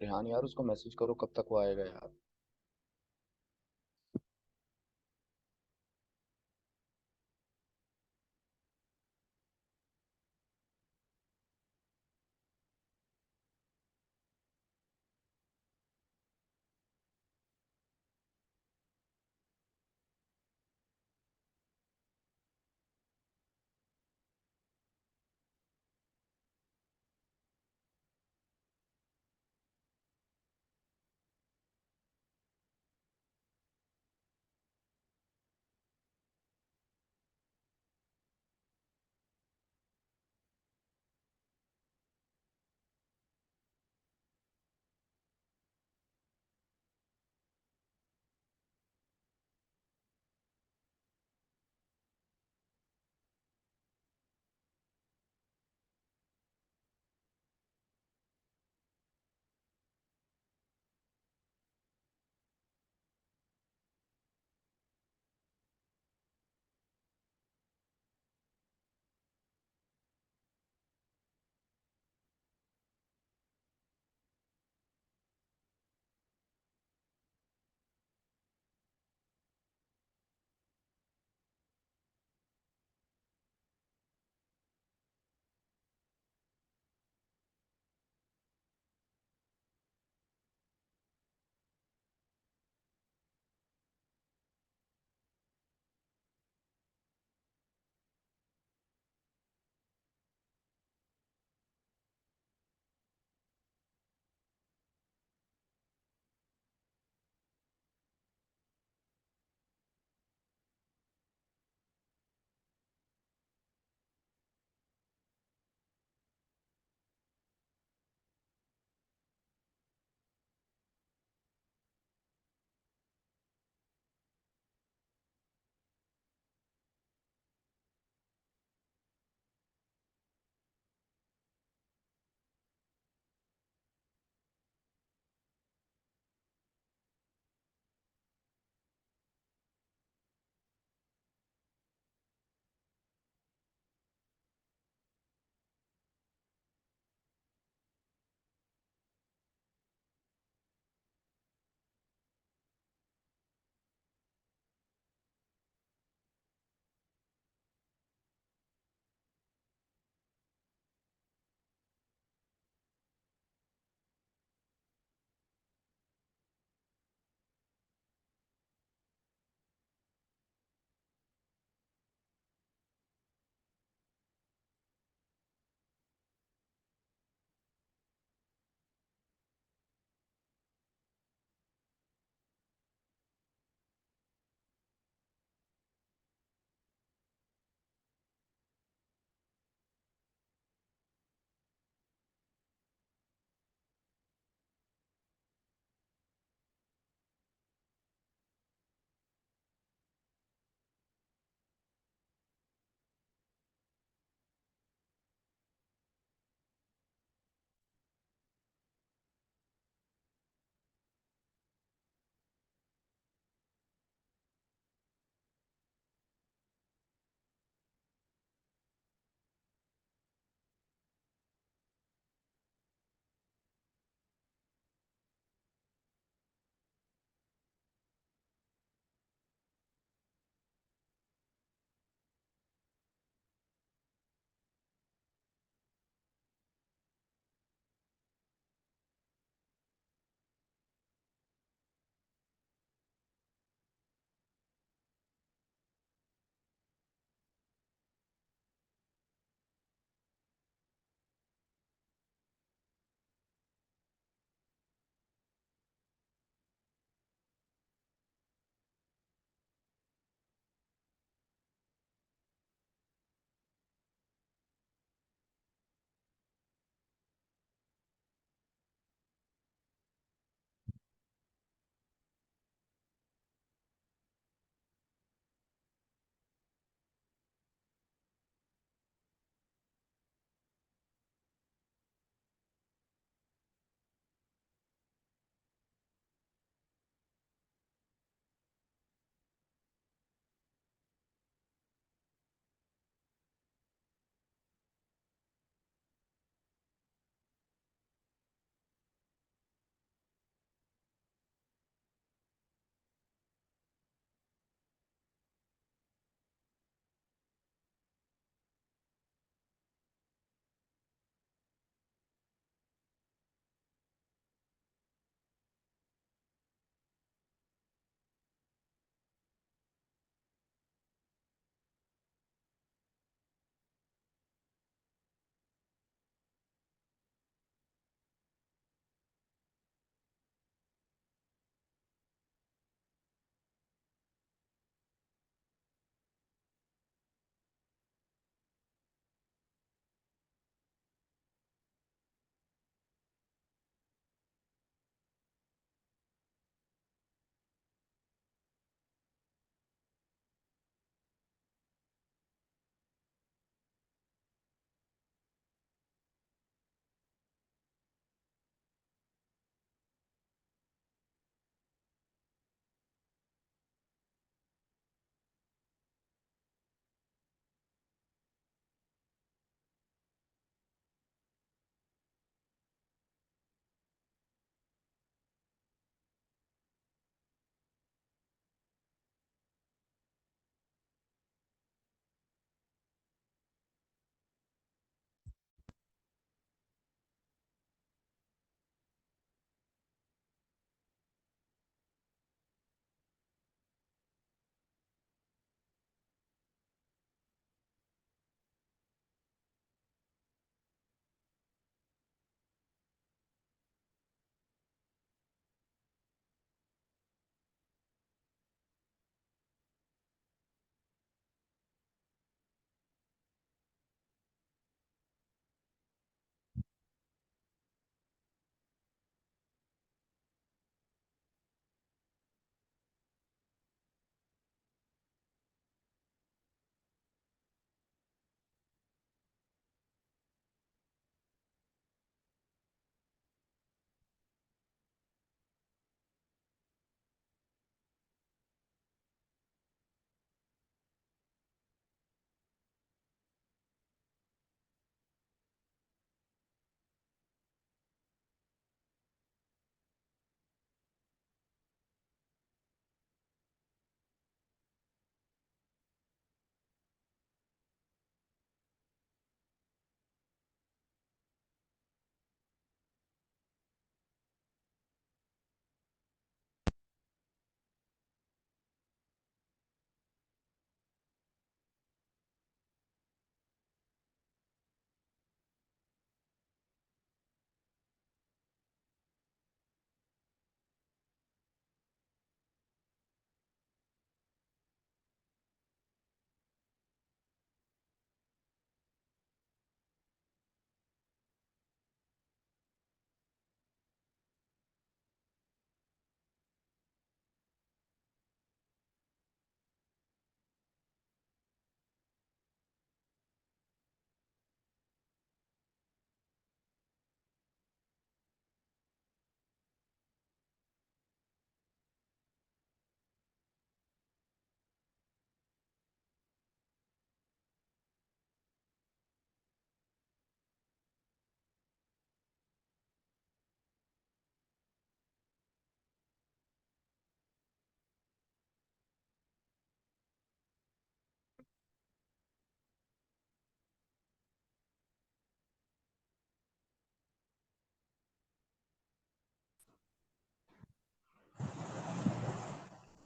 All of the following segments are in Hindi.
रेहान यार, उसको मैसेज करो, कब तक वो आएगा यार।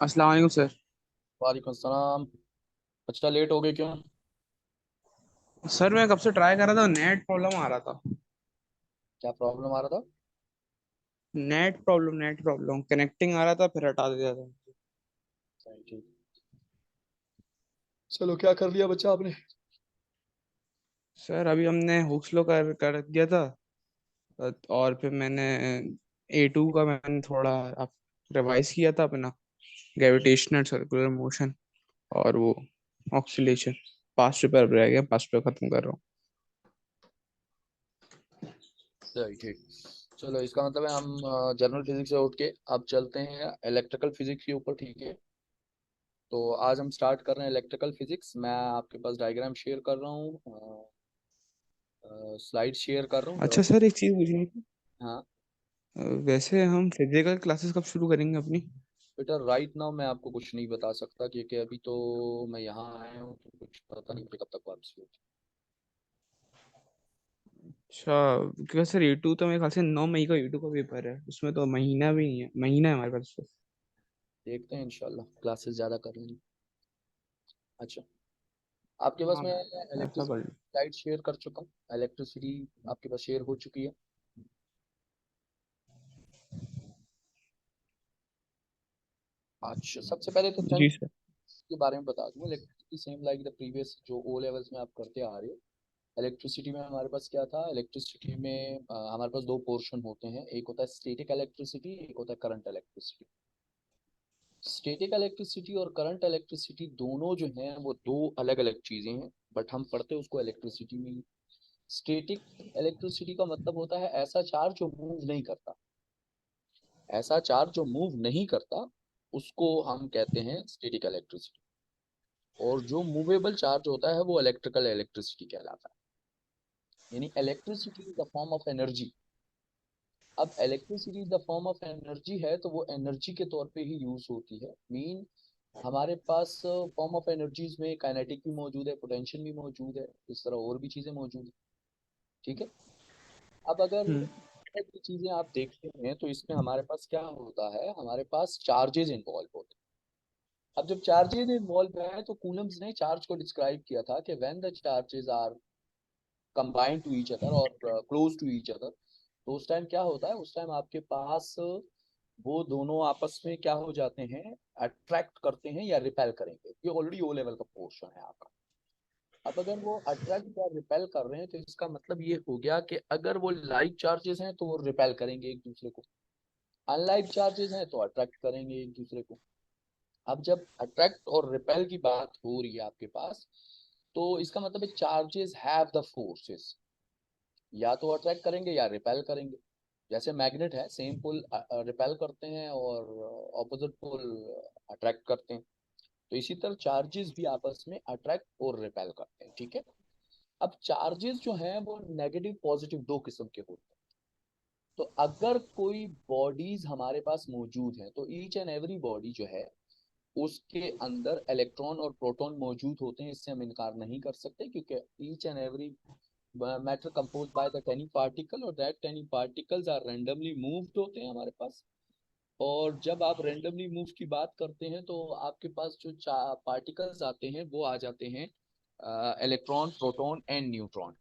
अस्सलाम वालेकुम सर। वालेकुम सलाम। अच्छा, लेट हो गए क्यों? सर मैं कब से ट्राई कर रहा था, नेट प्रॉब्लम आ रहा था। क्या प्रॉब्लम आ रहा था? नेट प्रॉब्लम कनेक्टिंग आ रहा था, फिर हटा दिया था। सही, ठीक। चलो, क्या कर लिया बच्चा आपने? सर अभी हमने हुक्स लो कर कर दिया था। और फिर मैंने A2 का मैंने थोड़ा रिवाइज किया था अपना, ग्रेविटेशनल सर्कुलर मोशन और वो ऑक्सीलेशन। पास्ट पेपर रह गया, पास्ट पेपर खत्म कर रहा हूँ। सही, ठीक। चलो, इसका मतलब है हम जनरल फिजिक्स से उठ के अब चलते हैं इलेक्ट्रिकल फिजिक्स के ऊपर, ठीक है? तो आज हम स्टार्ट कर रहे हैं इलेक्ट्रिकल फिजिक्स। मैं आपके पास डायग्राम शेयर कर रहा हूँ, स्लाइड शेयर कर रहा हूँ अच्छा जरा। सर, एक चीज़ पूछनी थी। हाँ। वैसे हम फिजिकल क्लासेस कब शुरू करेंगे अपनी? बेटा, राइट नाउ मैं आपको कुछ नहीं बता सकता, क्योंकि अभी तो मैं यहाँ आया हूँ, तो कुछ पता नहीं मुझे कब तक वापसी होगी। अच्छा, क्योंकि सर A2 तो मेरे ख्याल से 9 मई का A2 का पेपर है, उसमें तो महीना भी नहीं है, महीना है हमारे पास तो। देखते हैं, इंशाल्लाह क्लासेस ज़्यादा कर लेंगे। अच्छा, आपके पास हाँ, मैं ऐसा कर इलेक्ट्रिसिटी लो। स्लाइड शेयर कर चुका हूँ। इलेक्ट्रिसिटी आपके पास शेयर हो चुकी है। अच्छा, सबसे पहले तो चंद जी सर। के बारे में बता दूं। Electricity same like the previous जो ओ लेवल्स में आप करते आ रहे हो। इलेक्ट्रिसिटी में हमारे पास क्या था? इलेक्ट्रिसिटी में हमारे पास दो पोर्शन होते हैं। एक होता है स्टैटिक इलेक्ट्रिसिटी, एक होता है करंट इलेक्ट्रिसिटी। स्टैटिक इलेक्ट्रिसिटी और करंट इलेक्ट्रिसिटी दोनों जो हैं वो दो अलग अलग चीजें हैं, बट हम पढ़ते हैं उसको इलेक्ट्रिसिटी में ही। स्टैटिक इलेक्ट्रिसिटी का मतलब होता है ऐसा चार्ज जो मूव नहीं करता। ऐसा चार्ज जो मूव नहीं करता, उसको हम कहते हैं स्टैटिक इलेक्ट्रिसिटी। और जो मूवेबल चार्ज होता है वो इलेक्ट्रिकल इलेक्ट्रिसिटी कहलाता है। यानी electricity is the form of energy. अब electricity is the form of energy है, तो वो एनर्जी के तौर पे ही यूज होती है। मीन हमारे पास फॉर्म ऑफ एनर्जीज में काइनेटिक भी मौजूद है, पोटेंशियल भी मौजूद है, इस तरह और भी चीजें मौजूद है। ठीक है। अब अगर हम्म। की चीजें आप देखते हैं तो इसमें हमारे पास क्या होता है? हमारे पास चार्जेस इन्वॉल्व होते हैं। अब जब चार्जेस इन्वॉल्व है तो कूलम्स ने चार्ज को डिस्क्राइब किया था कि when the charges are combined to each other और क्लोज टू ईच अदर, तो उस टाइम क्या होता है? उस टाइम आपके पास वो दोनों आपस में क्या हो जाते हैं? अट्रैक्ट करते हैं या रिपेल करेंगे। ये ऑलरेडी ओ लेवल का पोर्शन है आपका। अब अगर वो अट्रैक्ट या रिपेल कर रहे हैं तो इसका मतलब ये हो गया कि अगर वो लाइक चार्जेस हैं तो वो रिपेल करेंगे एक दूसरे को, अनलाइक चार्जेस हैं तो अट्रैक्ट करेंगे एक दूसरे को। अब जब अट्रैक्ट और रिपेल की बात हो रही है आपके पास, तो इसका मतलब है चार्जेस हैव द फोर्सेस, या तो अट्रैक्ट करेंगे या रिपेल करेंगे। जैसे मैग्नेट है, सेम पोल रिपेल करते हैं और ऑपोजिट पोल अट्रैक्ट करते हैं। तो इसी तरह चार्जेस भी आपस में अट्रैक्ट और रिपेल करते हैं। ठीक है। अब चार्जेस जो हैं वो नेगेटिव पॉजिटिव दो किस्म के होते हैं। तो अगर कोई बॉडीज हमारे पास मौजूद है तो ईच एंड एवरी बॉडी जो है उसके अंदर इलेक्ट्रॉन और प्रोटॉन मौजूद होते हैं, इससे हम इनकार नहीं कर सकते, क्योंकि each and every matter compose by the tiny particle, और that tiny particles are randomly moved होते हैं हमारे पास। और जब आप रैंडमली मूव की बात करते हैं तो आपके पास जो पार्टिकल्स आते हैं वो आ जाते हैं इलेक्ट्रॉन, प्रोटॉन एंड न्यूट्रॉन।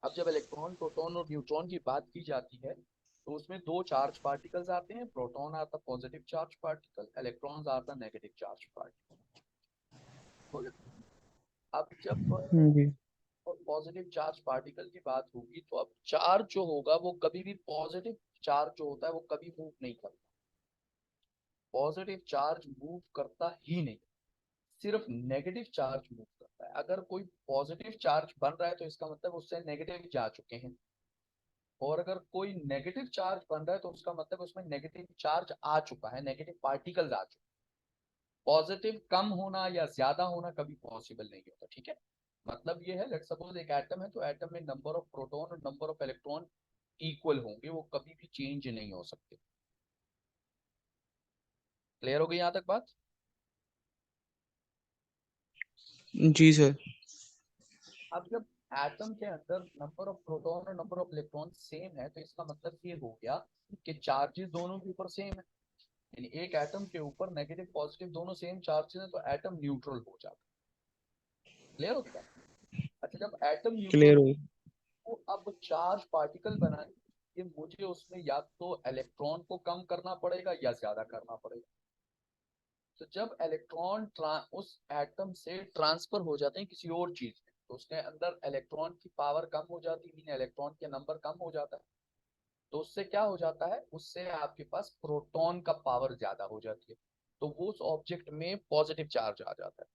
अब जब इलेक्ट्रॉन, प्रोटॉन और न्यूट्रॉन की बात की जाती है तो उसमें दो चार्ज पार्टिकल्स आते हैं। प्रोटॉन आता है पॉजिटिव चार्ज पार्टिकल, इलेक्ट्रॉन्स आता है नेगेटिव चार्ज पार्टिकल। अब जब जी। पॉजिटिव चार्ज पार्टिकल की बात होगी तो अब चार्ज जो होगा वो कभी भी, पॉजिटिव चार्ज जो होता है वो कभी मूव नहीं करता। पॉजिटिव चार्ज मूव करता ही नहीं, सिर्फ नेगेटिव चार्ज मूव करता है। अगर कोई पॉजिटिव चार्ज बन रहा है तो इसका मतलब उससे नेगेटिव जा चुके हैं, और अगर कोई नेगेटिव चार्ज बन रहा है तो उसका मतलब उसमें नेगेटिव चार्ज आ चुका है, नेगेटिव पार्टिकल्स आ चुके हैं। पॉजिटिव कम होना या ज्यादा होना कभी पॉसिबल नहीं होता। ठीक है। मतलब ये है, लेट सपोज एक एटम है तो एटम में नंबर ऑफ प्रोटॉन और नंबर ऑफ इलेक्ट्रॉन इक्वल होंगे, वो कभी भी चेंज नहीं हो सकते। क्लियर हो गई यहाँ तक बात? जी सर। अब जब एटम के अंदर नंबर ऑफ प्रोटॉन और नंबर ऑफ इलेक्ट्रॉन सेम है तो इसका मतलब ये हो गया कि चार्जेस दोनों के ऊपर सेम है। यानी एक एटम के ऊपर नेगेटिव पॉजिटिव दोनों सेम चार्ज है तो एटम न्यूट्रल हो जाता है। क्लियर होगी बात? अच्छा, जब एटम न्यूट्रल क्लियर हो हो। तो अब चार्ज पार्टिकल बनाने के लिए मुझे उसमें या तो इलेक्ट्रॉन को कम करना पड़ेगा या ज्यादा करना पड़ेगा। तो जब इलेक्ट्रॉन उस एटम से ट्रांसफर हो जाते हैं किसी और चीज में तो उसके अंदर इलेक्ट्रॉन की पावर कम हो जाती है, मीन इलेक्ट्रॉन के नंबर कम हो जाता है। तो उससे क्या हो जाता है, उससे आपके पास प्रोटॉन का पावर ज्यादा हो जाती है, तो वो उस ऑब्जेक्ट में पॉजिटिव चार्ज आ जाता है।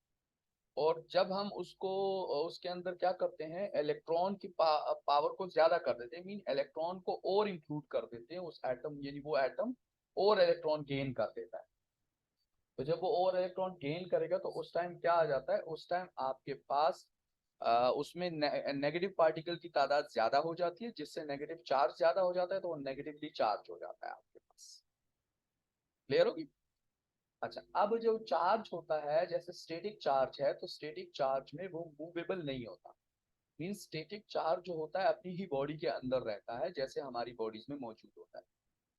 और जब हम उसको उसके अंदर क्या करते हैं, इलेक्ट्रॉन की पावर को ज्यादा कर देते हैं, मीन इलेक्ट्रॉन को और इंक्लूड कर देते हैं उस एटम, यानी वो एटम और इलेक्ट्रॉन गेन कर देता है। तो जब वो और इलेक्ट्रॉन गेन करेगा तो उस टाइम क्या आ जाता है, उस टाइम आपके पास उसमें नेगेटिव पार्टिकल की तादाद ज्यादा हो जाती है, जिससे नेगेटिव चार्ज ज्यादा हो जाता है, तो वो नेगेटिवली चार्ज हो जाता है आपके पास। क्लियर होगी? अच्छा, अब जो चार्ज होता है, जैसे स्टैटिक चार्ज है, तो स्टैटिक चार्ज में वो मूवेबल नहीं होता। मीन स्टैटिक चार्ज जो होता है अपनी ही बॉडी के अंदर रहता है, जैसे हमारी बॉडीज में मौजूद होता है।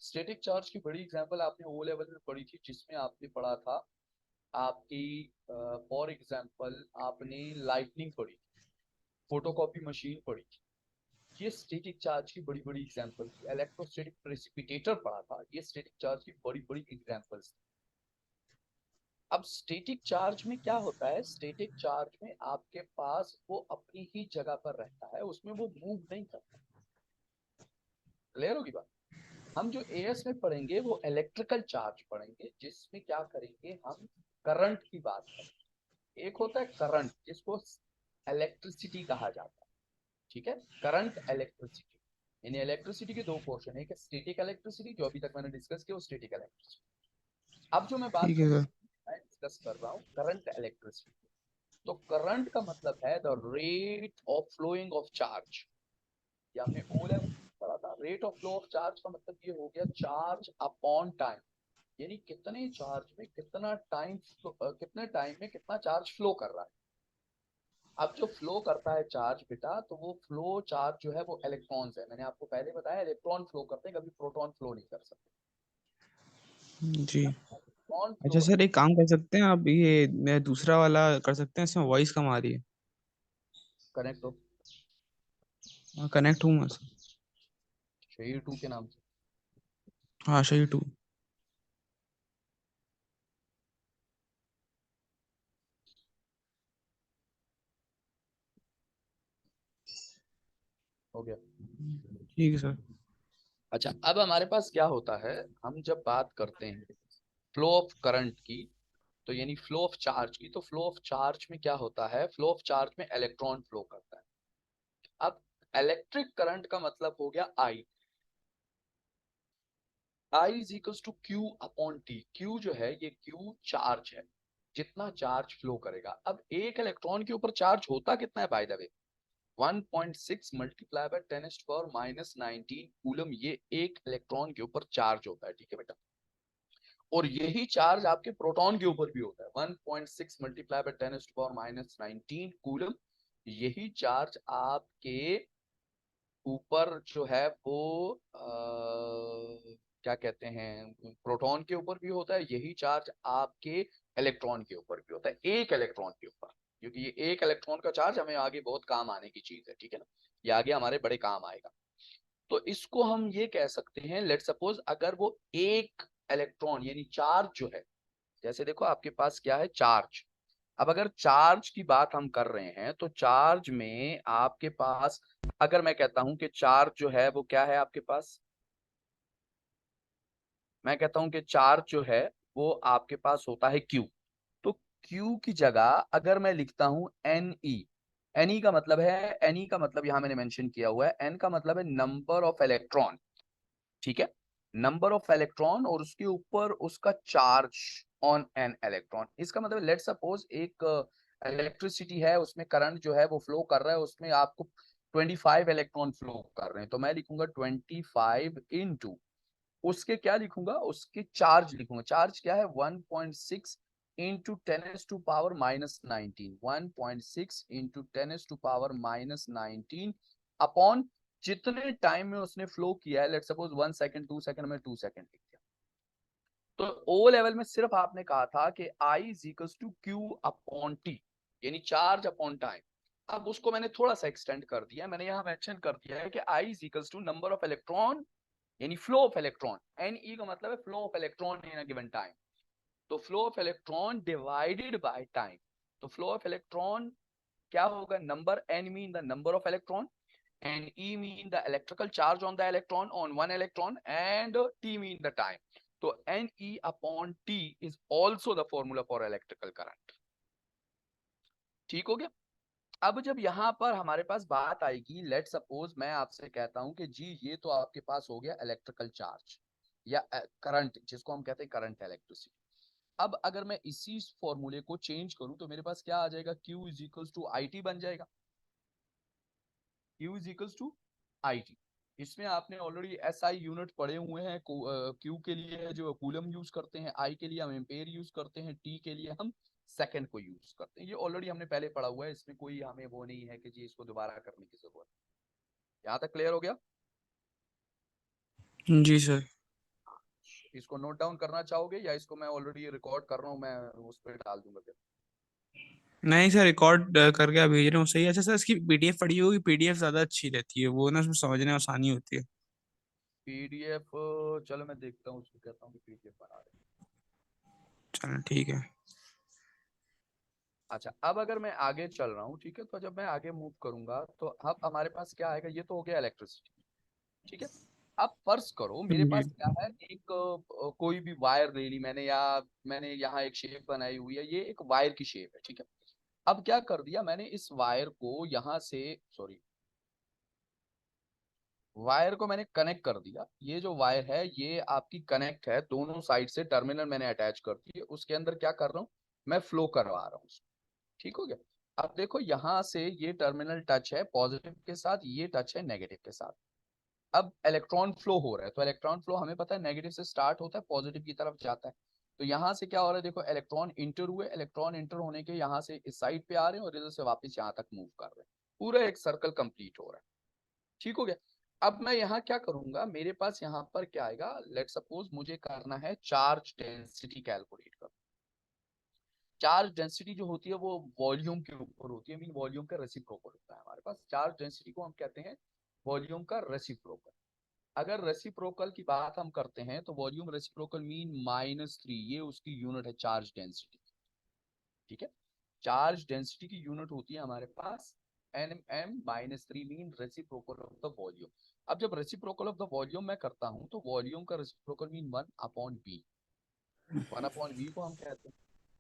स्टैटिक चार्ज की बड़ी एग्जांपल आपने ओ लेवल में पढ़ी थी, जिसमें आपने पढ़ा था आपकी, फॉर एग्जांपल आपने लाइटनिंग पढ़ी थी, फोटोकॉपी मशीन पढ़ी थी। ये स्टैटिक चार्ज की बड़ी बड़ी एग्जांपल थी। इलेक्ट्रोस्टैटिक प्रेसिपिटेटर पढ़ा था, ये स्टैटिक चार्ज की बड़ी बड़ी एग्जांपल्स। अब स्टैटिक चार्ज में क्या होता है, स्टैटिक चार्ज में आपके पास वो अपनी ही जगह पर रहता है, उसमें वो मूव नहीं करता। क्लियर होगी बात? हम जो एएस में पढ़ेंगे वो इलेक्ट्रिकल चार्ज पढ़ेंगे, जिसमें क्या करेंगे हम, करंट की बात करेंगे। एक होता है करंट जिसको इलेक्ट्रिसिटी कहा जाता है, ठीक है, करंट इलेक्ट्रिसिटी। यानी इलेक्ट्रिसिटी के दो पोर्शन है, एक स्टैटिक इलेक्ट्रिसिटी जो अभी तक मैंने डिस्कस किया वो स्टैटिक इलेक्ट्रिसिटी। अब जो मैं बात ठीक कर है रहा सर। हूँ, मैं डिस्कस कर रहा हूँ करंट इलेक्ट्रिसिटी। तो करंट का मतलब है the rate of flowing of charge. ये आपने ओ लेवल पढ़ा था। Rate of flow of charge का मतलब ये हो गया चार्ज अपॉन टाइम, यानी कितने चार्ज में कितना टाइम, कितने टाइम में कितना चार्ज फ्लो कर रहा है। अब जो फ्लो करता है चार्ज बेटा, तो वो फ्लो चार्ज जो है वो इलेक्ट्रॉन्स है। मैंने आपको पहले बताया इलेक्ट्रॉन फ्लो करते हैं, कभी प्रोटॉन फ्लो नहीं कर सकते। जी। जब इलेक्ट्रॉन अच्छा फ्लो, सर, एक काम कर सकते हैं आप, ये मैं दूसरा वाला कर सकते हैं, इसमें वॉइस कम आ रही है। कनेक्ट हो हाँ, कनेक्ट हूँ मैं सर। शेयर टू के नाम से। हाँ, सही टू। हो गया? ठीक है सर। अच्छा, अब हमारे पास क्या होता है, हम जब बात करते हैं फ्लो ऑफ करंट की, तो यानी फ्लो ऑफ चार्ज की, तो फ्लो ऑफ चार्ज में क्या होता है, फ्लो ऑफ चार्ज में इलेक्ट्रॉन फ्लो करता है। अब इलेक्ट्रिक करंट का मतलब हो गया I. I is equal to Q upon t. Q जो है ये क्यू चार्ज है, जितना चार्ज फ्लो करेगा। अब एक इलेक्ट्रॉन के ऊपर चार्ज होता कितना है by the way, 1.6 multiply by 10⁻⁹ coulomb, ये एक इलेक्ट्रॉन के ऊपर चार्ज होता है, ठीक है बेटा। और यही चार्ज आपके प्रोटॉन के ऊपर भी होता है, 1.6 मल्टीप्लाई बाय 10⁻⁹ कूलम। यही चार्ज आपके ऊपर जो है वो क्या कहते हैं, प्रोटॉन के ऊपर भी होता है, यही चार्ज आपके इलेक्ट्रॉन के ऊपर भी होता है, एक इलेक्ट्रॉन के ऊपर। क्योंकि ये एक इलेक्ट्रॉन का चार्ज हमें आगे बहुत काम आने की चीज है, ठीक है ना, ये आगे हमारे बड़े काम आएगा। तो इसको हम ये कह सकते हैं, लेट सपोज अगर वो एक इलेक्ट्रॉन यानी चार्ज जो है, जैसे देखो आपके पास क्या है, चार्ज। अब अगर चार्ज की बात हम कर रहे हैं तो चार्ज में आपके पास, अगर मैं कहता हूं कि चार्ज जो है वो क्या है आपके पास, मैं कहता हूं कि चार्ज जो है वो आपके पास होता है Q। तो Q की जगह अगर मैं लिखता हूं Ne, Ne का मतलब है, Ne का मतलब यहां मैंने मेंशन किया हुआ है, N का मतलब है नंबर ऑफ इलेक्ट्रॉन, ठीक है, नंबर ऑफ इलेक्ट्रॉन, और उसके ऊपर उसका चार्ज ऑन एन इलेक्ट्रॉन। इसका मतलब लेट सपोज एक इलेक्ट्रिसिटी है, उसमें करंट जो है वो फ्लो कर रहा है, उसमें आपको 25 इलेक्ट्रॉन फ्लो कर रहे हैं, तो मैं लिखूंगा 25 इंटू, उसके क्या लिखूंगा, उसके चार्ज लिखूंगा। चार्ज क्या है, 1.6 इंटू 10⁻⁻⁹ 1.6 इंटू 10⁻⁻⁹ अपॉन जितने टाइम में उसने फ्लो किया है, लेट सपोज 1 सेकंड 2 सेकंड में 2 सेकंड लिख दिया। तो ओ लेवल में सिर्फ आपने कहा था कि I is equal to Q upon T, यानी चार्ज अपॉन टाइम। अब उसको मैंने थोड़ा सा एक्सटेंड कर दिया, मैंने यहाँ मेंशन कर दिया है कि I is equal to number of electron, यानी फ्लो ऑफ इलेक्ट्रॉन। NE का मतलब है flow of electron in a given time. तो flow of electron divided by time. तो फ्लो ऑफ इलेक्ट्रॉन क्या होगा? Number n mean the number of electron, and E mean the electrical charge on the electron on one electron, and T mean the time. तो Ne upon T is also the formula for electrical current। ठीक हो गया? अब जब यहाँ पर हमारे पास बात आएगी, लेट सपोज मैं आपसे कहता हूं कि जी ये तो आपके पास हो गया इलेक्ट्रिकल चार्ज या करंट, जिसको हम कहते हैं करंट इलेक्ट्रिसिटी। अब अगर मैं इसी फॉर्मूले को चेंज करूं तो मेरे पास क्या आ जाएगा? Q is equal to I T बन जाएगा। Q is equal to I T. इसमें आपने ऑलरेडी SI यूनिट पढ़े हुए हैं। Q के लिए जो कूलम यूज करते हैं, I के लिए हम एम्पेयर यूज करते हैं, T के लिए हम सेकंड को यूज करते हैं। ये ऑलरेडी हमने पहले पढ़ा हुआ है, इसमें कोई हमें वो नहीं है कि जी इसको दोबारा करने की जरूरत है। यहाँ तक क्लियर हो गया? जी सर। इसको नोट डाउन करना चाहोगे या इसको मैं ऑलरेडी रिकॉर्ड कर रहा हूँ, मैं उस पर डाल दूंगा फिर? नहीं सर, रिकॉर्ड करके आप भेज रहे हो सही है। अच्छा सर, इसकी पीडीएफ पढ़ी होगी, पीडीएफ ज्यादा अच्छी रहती है, वो ना उसमें समझने में आसानी होती है। PDF, चलो मैं देखता हूँ, उसको कहता हूँ कि PDF बना रहे हैं। चलो ठीक है। अच्छा, अब अगर मैं आगे चल रहा हूँ, ठीक है, तो जब मैं आगे मूव करूंगा तो अब हमारे पास क्या आएगा? ये तो हो गया इलेक्ट्रिसिटी, ठीक है। अब फर्ज करो मेरे जी। पास क्या है, एक कोई भी वायर ले ली मैंने, या मैंने यहाँ एक शेप बनाई हुई है, ये एक वायर की शेप है, ठीक है। अब क्या कर दिया मैंने, इस वायर को यहाँ से, सॉरी, वायर को मैंने कनेक्ट कर दिया। ये जो वायर है ये आपकी कनेक्ट है, दोनों साइड से टर्मिनल मैंने अटैच कर दिए, उसके अंदर क्या कर रहा हूँ, मैं फ्लो करवा रहा हूँ। ठीक हो गया? अब देखो यहाँ से ये टर्मिनल टच है पॉजिटिव के साथ, ये टच है नेगेटिव के साथ। अब इलेक्ट्रॉन फ्लो हो रहा है, तो इलेक्ट्रॉन फ्लो हमें पता है नेगेटिव से स्टार्ट होता है, पॉजिटिव की तरफ जाता है। तो यहाँ से क्या हो रहा है, देखो इलेक्ट्रॉन इंटर हुए, इलेक्ट्रॉन इंटर होने के यहाँ से इस साइड पे आ रहे हैं और इधर से वापस यहाँ तक मूव कर रहे हैं, पूरा एक सर्कल कंप्लीट हो रहा है। ठीक हो गया? अब मैं यहाँ क्या करूंगा, मेरे पास यहाँ पर क्या आएगा, लेट सपोज मुझे करना है चार्ज डेंसिटी कैलकुलेट कर। चार्ज डेंसिटी जो होती है वो वॉल्यूम के ऊपर होती है, मीन वॉल्यूम का रेसिप्रोकल होता है हमारे पास। चार्ज डेंसिटी को हम कहते हैं वॉल्यूम का रेसिप्रोकल। अगर रेसिप्रोकल की बात हम करते हैं तो वॉल्यूम रेसिप्रोकल मीन -3, ये उसकी यूनिट है चार्ज डेंसिटी। ठीक है? चार्ज डेंसिटी की यूनिट होती है हमारे पास nm-3 mean reciprocal of the volume. अब जब रेसिप्रोकल ऑफ द वॉल्यूम मैं करता हूं तो वॉल्यूम का रेसिप्रोकल मीन 1/v। 1/v को हम कहते हैं।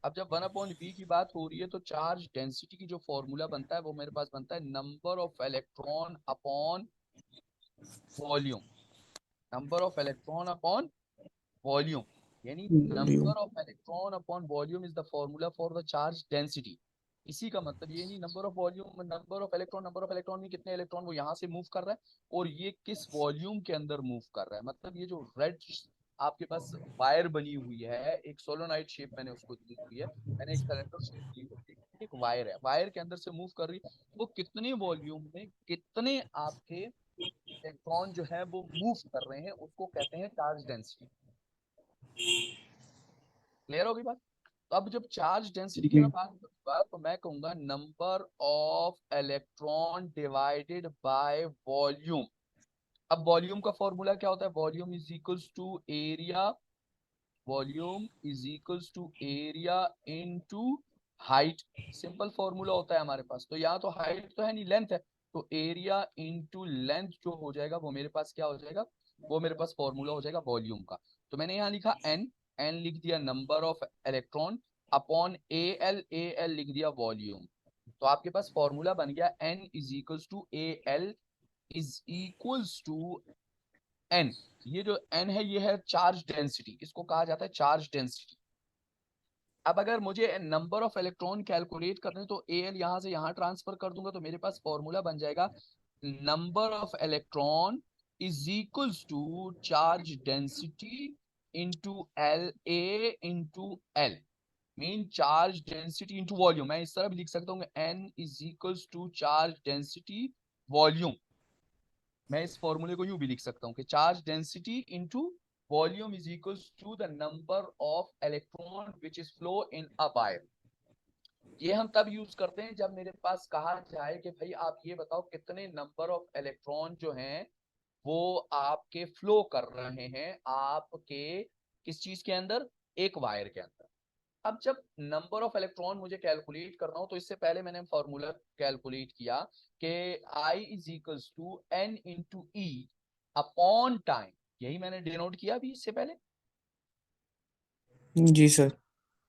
अब जब 1/v की बात हो रही है तो चार्ज डेंसिटी की जो फॉर्मूला बनता है वो मेरे पास बनता है number of electron upon volume. Number of electron upon volume, यानी volume. Number of electron upon volume is the formula for the charge density. इसी का मतलब ये नहीं, number of volume, number of electron में कितने इलेक्ट्रॉन वो यहाँ से मूव कर रहा है और ये किस वॉल्यूम के अंदर मूव कर रहा है। मतलब ये जो रेड आपके पास वायर बनी हुई है, एक सोलोनाइड शेप मैंने उसको दी हुई है, मैंने एक सिलेंडर शेप दी हुई है, एक वायर है, वायर के अंदर से मूव कर रही है, वो कितने वॉल्यूम में कितने आपके इलेक्ट्रॉन जो है वो मूव कर रहे हैं, उसको कहते हैं चार्ज डेंसिटी। क्लियर होगी बात? तो अब जब चार्ज डेंसिटी की मैं जी। बात करूंगा तो मैं कहूंगा number of electron divided by volume. अब वॉल्यूम का फॉर्मूला क्या होता है? Volume is equals to area, volume is equals to area into height. Simple formula होता है हमारे पास। तो यहाँ तो हाइट तो है नहीं, लेंथ है, तो एरिया इनटू लेंथ जो हो जाएगा वो मेरे पास क्या हो जाएगा, वो मेरे पास फॉर्मूला हो जाएगा वॉल्यूम का। तो मैंने यहाँ लिखा एन, एन लिख दिया number of electron, upon A L लिख दिया वॉल्यूम। तो आपके पास फॉर्मूला बन गया N is equals to L is equals to N. ये जो एन है ये है चार्ज डेंसिटी, इसको कहा जाता है चार्ज डेंसिटी। अब अगर मुझे नंबर ऑफ इलेक्ट्रॉन कैलकुलेट करने तो ए एल यहां से यहां ट्रांसफर कर दूंगा तो मेरे पास फॉर्मूला बन जाएगा number of electron is equals to charge density into L, A into L, mean charge density into volume. मैं इस तरह भी लिख सकता हूँ N is equals to charge density volume. मैं इस फॉर्मूले को यूं भी लिख सकता हूँ कि charge density into volume is equals to the number of electron which is flow in a wire. ये हम तब यूज करते हैं जब मेरे पास कहा जाए कि भाई आप ये बताओ कितने नंबर ऑफ इलेक्ट्रॉन जो हैं वो आपके फ्लो कर रहे हैं आपके किस चीज के अंदर, एक वायर के अंदर। अब जब नंबर ऑफ इलेक्ट्रॉन मुझे कैलकुलेट करना हो तो इससे पहले मैंने फॉर्मूला कैलकुलेट किया कि I is equals to n into E upon time. यही मैंने डिनोट किया अभी इससे पहले। जी सर।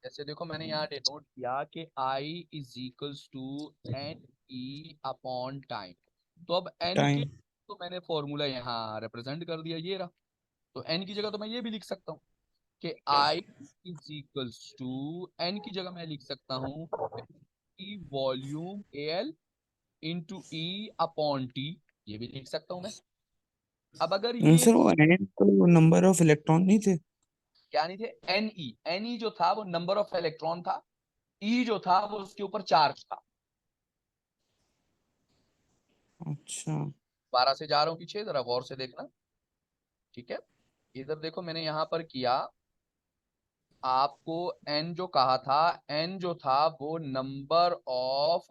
जैसे देखो मैंने यहाँ डिनोट किया कि I is equals to N E upon time. तो अब एन के टाइम। तो मैंने फॉर्मूला यहाँ रिप्रेजेंट कर दिया, ये रहा। तो एन की जगह तो मैं ये भी लिख सकता हूँ कि I is equals to n की जगह मैं लिख सकता हूँ e volume a L into E upon t. ये भी लिख सकता हूँ मैं। अब अगर ये सर वो एन तो नंबर ऑफ इलेक्ट्रॉन नहीं थे? क्या नहीं थे, एन ई जो था वो नंबर ऑफ इलेक्ट्रॉन था, ई जो था वो उसके ऊपर चार्ज था। अच्छा। 12 से जा रहा हूँ पीछे, जरा गौर से देखना। ठीक है, इधर देखो मैंने यहां पर किया, आपको एन जो कहा था, एन जो था वो नंबर ऑफ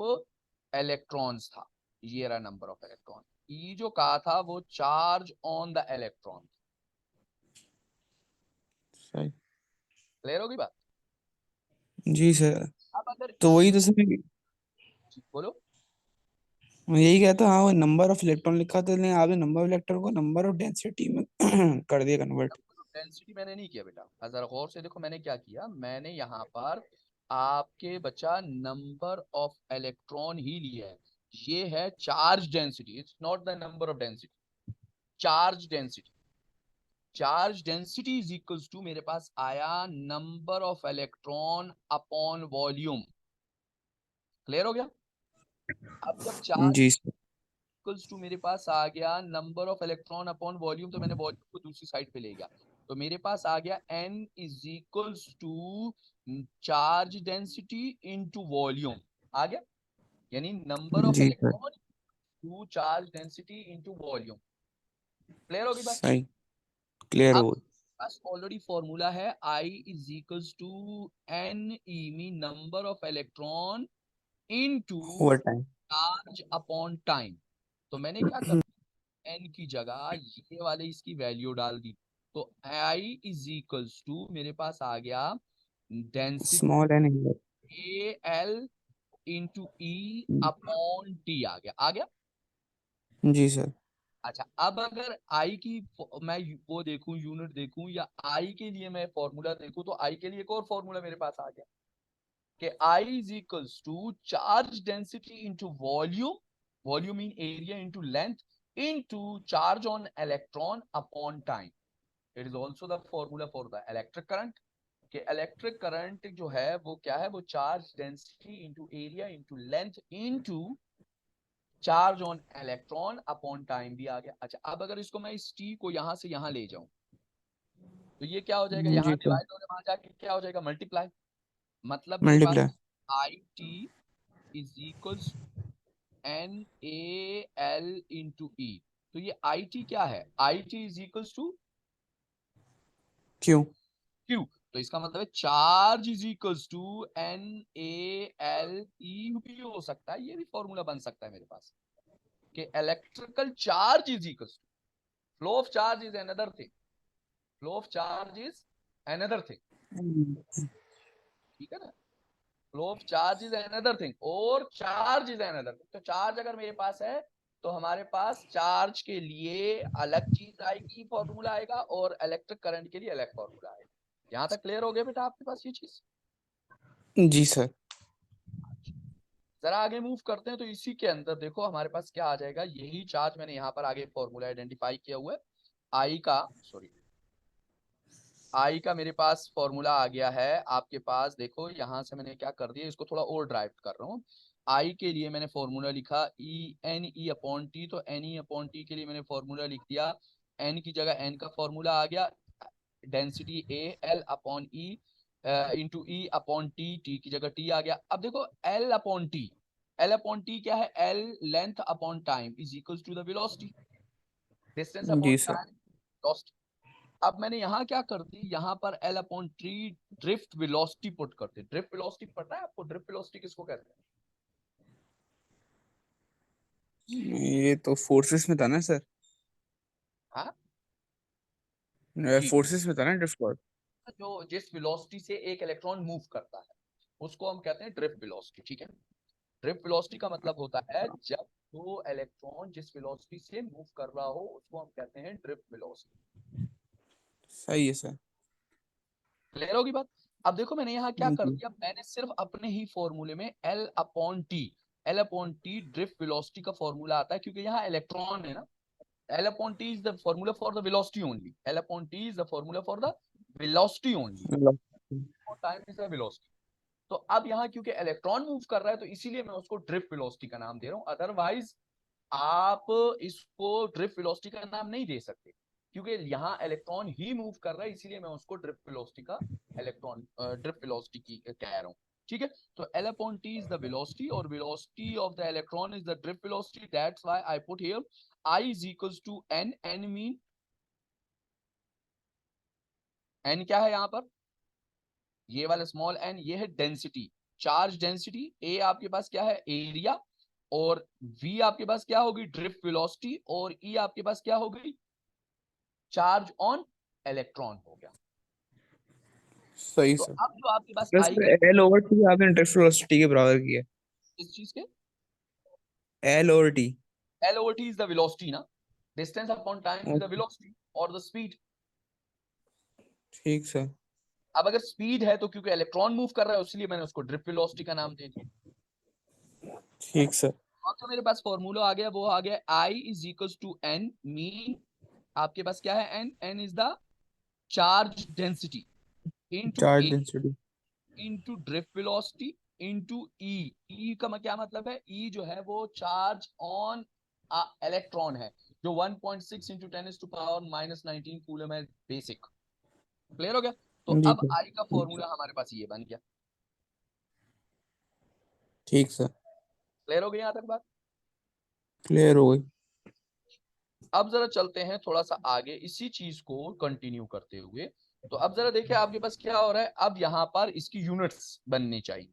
इलेक्ट्रॉन्स था, ये रहा नंबर ऑफ इलेक्ट्रॉन। ई जो कहा था वो चार्ज ऑन द इलेक्ट्रॉन। सही। क्लियर होगी बात? जी सर। अब अगर तो ई, वही तो सर, बोलो। मैं यही कहता, हाँ वो नंबर ऑफ इलेक्ट्रॉन लिखा था, लेकिन आपने नंबर ऑफ इलेक्ट्रॉन को नंबर ऑफ डेंसिटी में कर दिया कन्वर्ट। डेंसिटी मैंने नहीं किया बेटा, जरा गौर से देखो मैंने क्या किया। मैंने यहाँ पर आपके बच्चा नंबर ऑफ इलेक्ट्रॉन ही लिया है। ये है charge density, it's not the number of density, charge density. Charge density is equals to मेरे पास आया number of electron upon volume. Clear हो गया? अब जब चार्ज जी सर। इक्वल्स टू मेरे पास आ गया number of electron upon volume, तो मैंने वॉल्यूम को दूसरी साइड पे ले गया। तो मेरे पास आ गया N is equals to charge density into volume. आ गया, यानी नंबर ऑफ जी sir. Electron to charge density into volume. Clear होगी बात? सही। क्लियर अब हो। पास ऑलरेडी फॉर्मूला है, I is equals to N E मी number of electron into over time. Charge upon time. तो मैंने क्या कर, एन की जगह ये वाले इसकी वैल्यू डाल दी। तो आई इज इक्वल्स टू मेरे पास आ गया density small N. A L into E upon T. आ गया, आ गया। जी सर। अच्छा, अब अगर आई की मैं वो देखूं, यूनिट देखूं, या आई के लिए मैं फॉर्मूला देखूं, तो आई के लिए एक और फॉर्मूला मेरे पास आ गया कि I is equals to charge density into volume, volume in area into length into charge on electron upon time. It is also the formula for the electric current. कि इलेक्ट्रिक करंट जो है वो क्या है, वो charge density into area into length into charge on electron upon time भी आ गया। अच्छा, अब अगर इसको मैं इस टी को यहां से यहां ले जाऊं, तो ये क्या हो जाएगा, यहाँ जी सर। डिवाइड होने वहां जाके क्या हो जाएगा, मल्टीप्लाई। मतलब मेरे पास multiply. I T is equals N A L into E. तो ये आई टी क्या है, I T is equals to क्यों? क्यू। तो इसका मतलब है charge is equals to N A L E भी हो सकता है, ये भी फॉर्मूला बन सकता है मेरे पास कि electrical charge is equals to flow of charge is another thing, flow of charge is another thing. ठीक है ना? Flow of charge is another thing और चार्ज इज अनदर थिंग। तो चार्ज अगर मेरे पास है तो हमारे पास चार्ज के लिए अलग चीज आएगी, फॉर्मूला आएगा, और इलेक्ट्रिक करंट के लिए अलग फॉर्मूला आएगा। यहां तक क्लियर हो गया बेटा आपके पास ये चीज? जी सर। जरा आगे मूव करते हैं, तो इसी के अंदर देखो हमारे पास क्या आ जाएगा, यही चार्ज मैंने यहाँ पर आगे फॉर्मूला आइडेंटिफाई किया हुआ है। आई का, सॉरी, आई का मेरे पास फॉर्मूला आ गया है आपके पास। देखो यहां से मैंने क्या कर दिया, इसको थोड़ा और ड्राइव कर रहा हूँ। आई के लिए मैंने फॉर्मूला लिखा ई एन ई अपॉन टी, तो एन ई अपॉन टी के लिए मैंने फॉर्मूला लिख दिया, एन की जगह एन का फॉर्मूला आ गया, density A L upon E into E upon T, T की जगह टी आ गया। अब देखो L upon T, L upon T क्या है, L length upon time is equal to the velocity, distance upon जी सर। Time velocity. अब मैंने यहाँ क्या कर दी, यहाँ पर L upon T drift velocity put करते। ड्रिफ्ट वेलोसिटी पता है आपको? ड्रिफ्ट वेलोसिटी किसको कहते हैं? ये तो फोर्सेस में था ना सर? हाँ जी, फोर्सेस में था ना ड्रिफ्ट वर्क? जो जिस वेलोसिटी से एक इलेक्ट्रॉन मूव करता है उसको हम कहते हैं ड्रिफ्ट वेलोसिटी। ठीक है, ड्रिफ्ट वेलोसिटी का मतलब होता है जब वो इलेक्ट्रॉन जिस वेलोसिटी से मूव कर रहा हो उसको हम कहते हैं ड्रिफ्ट वेलोसिटी। सही है सर। क्लियर होगी बात? अब देखो मैंने यहाँ क्या कर जी। दिया, मैंने सिर्फ अपने ही फॉर्मूले में L upon T drift velocity का फॉर्मूला आता है क्योंकि यहाँ इलेक्ट्रॉन है ना। L upon T is the formula for the velocity only. L upon T is the formula for the velocity only. मतलब और time is the velocity. तो अब यहाँ क्योंकि इलेक्ट्रॉन मूव कर रहा है तो इसीलिए मैं उसको ड्रिफ्ट वेलोसिटी का नाम दे रहा हूँ। अदरवाइज आप इसको ड्रिफ्ट वेलोसिटी का नाम नहीं दे सकते क्योंकि यहाँ इलेक्ट्रॉन ही मूव कर रहा है, इसीलिए मैं उसको ड्रिफ्ट वेलोसिटी का इलेक्ट्रॉन ड्रिफ्ट वेलोसिटी की कह रहा हूँ। ठीक है, तो L upon T is the velocity और velocity of the electron is the drift velocity. That's why I put here I is equals to n. n mean n क्या है यहाँ पर? ये वाला स्मॉल n ये है डेंसिटी, चार्ज डेंसिटी। a आपके पास क्या है? एरिया। और v आपके पास क्या होगी? Drift velocity. और e आपके पास क्या हो गई? चार्ज ऑन इलेक्ट्रॉन हो गया। सही तो सर। अब जो आपके पास प्लस आई की एल ओवर टी आपने ड्रिफ्ट वेलोसिटी के बराबर किया। इस चीज के L over T. L over T is the velocity ना, distance upon time is the velocity और the speed। ठीक सर। अब अगर स्पीड है तो क्योंकि इलेक्ट्रॉन मूव कर रहा है इसलिए मैंने उसको ड्रिफ्ट वेलोसिटी का नाम दे दिया। ठीक सर। और तो मेरे पास फॉर्मूला आ गया, वो आ गया I is equals to n। Mean आपके पास क्या है? n। n is the charge density into charge a density. into drift velocity into e। e का क्या मतलब है? e जो है वो चार्ज ऑन इलेक्ट्रॉन है जो 1.6 इंटू 10⁻⁻19 कूलम है, बेसिक। क्लियर हो गया? तो जी अब सर। आई का फॉर्मूला हमारे पास ये बन गया। ठीक सर। क्लियर हो गया यहाँ तक बात? क्लियर हो गई। अब जरा चलते हैं थोड़ा सा आगे इसी चीज को कंटिन्यू करते हुए। तो अब जरा देखिए आपके पास क्या हो रहा है। अब यहाँ पर इसकी यूनिट्स बननी चाहिए।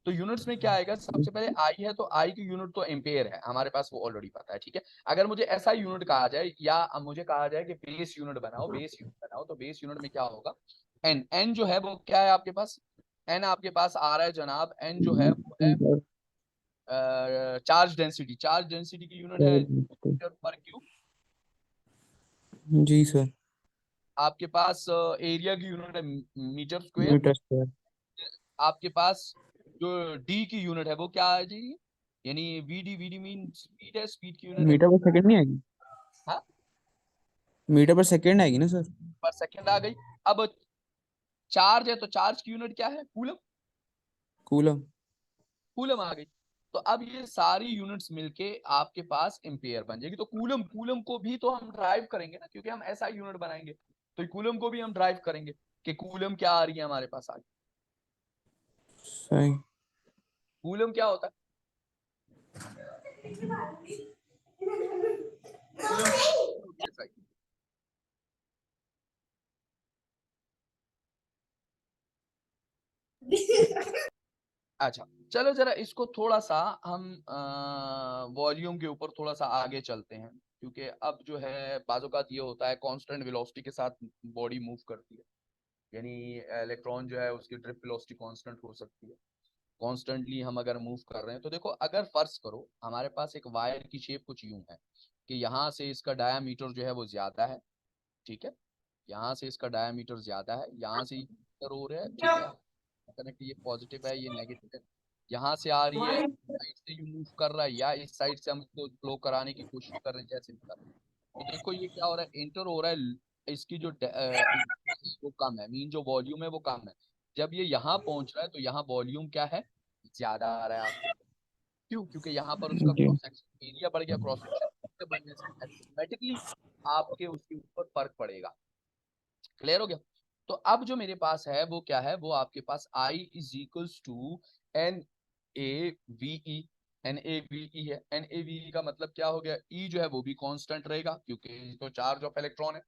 तो यूनिट्स में क्या आएगा? सबसे पहले आई है तो आई की यूनिट तो एम्पेयर है हमारे पास, वो ऑलरेडी पता है। ठीक है, अगर मुझे ऐसा यूनिट कहा जाए या मुझे कहा जाए कि बेस यूनिट बनाओ, बेस यूनिट बनाओ, तो बेस यूनिट में क्या होगा? एन। एन जो है वो क्या है आपके पास? एन आपके पास आ रहा है जनाब, एन जो है वो है चार्ज डेंसिटी। चार्ज डेंसिटी की यूनिट है मीटर पर क्यूब। जी सर। आपके पास एरिया की यूनिट है मीटर स्क्वायर। Metre square. आपके पास जो डी की यूनिट है वो क्या है जी? यानी वीडी। वीडी मीन स्पीड है, स्पीड की यूनिट है मीटर वी। पर सेकंड नहीं आएगी? हाँ, मीटर पर सेकंड आएगी ना सर? पर सेकंड आ गई। अब चार्ज है तो चार्ज की यूनिट क्या है? कूलम। कूलम। कूलम आ गई। तो अब ये सारी यूनिट्स मिलके आपके पास एम्पेयर बन जाएगी। तो कूलम, कूलम को भी तो हम ड्राइव करेंगे ना क्योंकि हम ऐसा यूनिट बनाएंगे। तो कूलम को भी हम ड्राइव करेंगे कि कूलम क्या आ रही है हमारे पास आगे। सही। कूलम क्या होता है? कूलम की होती है सही। अच्छा, चलो जरा इसको थोड़ा सा हम वॉल्यूम के ऊपर थोड़ा सा आगे चलते हैं क्योंकि अब जो है बाज़-औक़ात ये होता है कांस्टेंट वेलोसिटी के साथ बॉडी मूव करती है। यानी इलेक्ट्रॉन जो है उसकी ड्रिफ्ट वेलोसिटी कांस्टेंट हो सकती है। कॉन्स्टेंटली हम अगर मूव कर रहे हैं तो देखो, अगर फर्ज करो हमारे पास एक वायर की शेप कुछ यूं है कि यहाँ से इसका डायामीटर जो है वो ज्यादा है। ठीक है, यहाँ से इसका डायामीटर ज्यादा है, यहाँ से ये हो रहा है। ठीक है, कनेक्ट, ये पॉजिटिव है ये नेगेटिव है। यहाँ से आ रही है, साइड से यू मूव कर रहा है या इस साइड से हम इसको फ्लो कराने की कोशिश कर रहे हैं जैसे भी कर रहे हैं। तो देखो ये क्या हो रहा है, इंटर हो रहा है। इसकी जो वो कम है, मीन जो वॉल्यूम है वो कम है। जब ये यहाँ पहुंच रहा है तो यहाँ वॉल्यूम क्या है? ज्यादा आ रहा है आपके। क्यों? क्योंकि यहाँ पर उसका जी। क्रॉस सेक्शन एरिया बढ़ गया। क्रॉस सेक्शन बढ़ने से ऑटोमेटिकली आपके उसके ऊपर फर्क पड़ेगा। क्लियर हो गया? तो अब जो मेरे पास है वो क्या है? वो आपके पास I is equals to NaVe। NaVe है। NaVe का मतलब क्या हो गया? E जो है वो भी कांस्टेंट रहेगा क्योंकि तो चार्ज ऑफ इलेक्ट्रॉन है।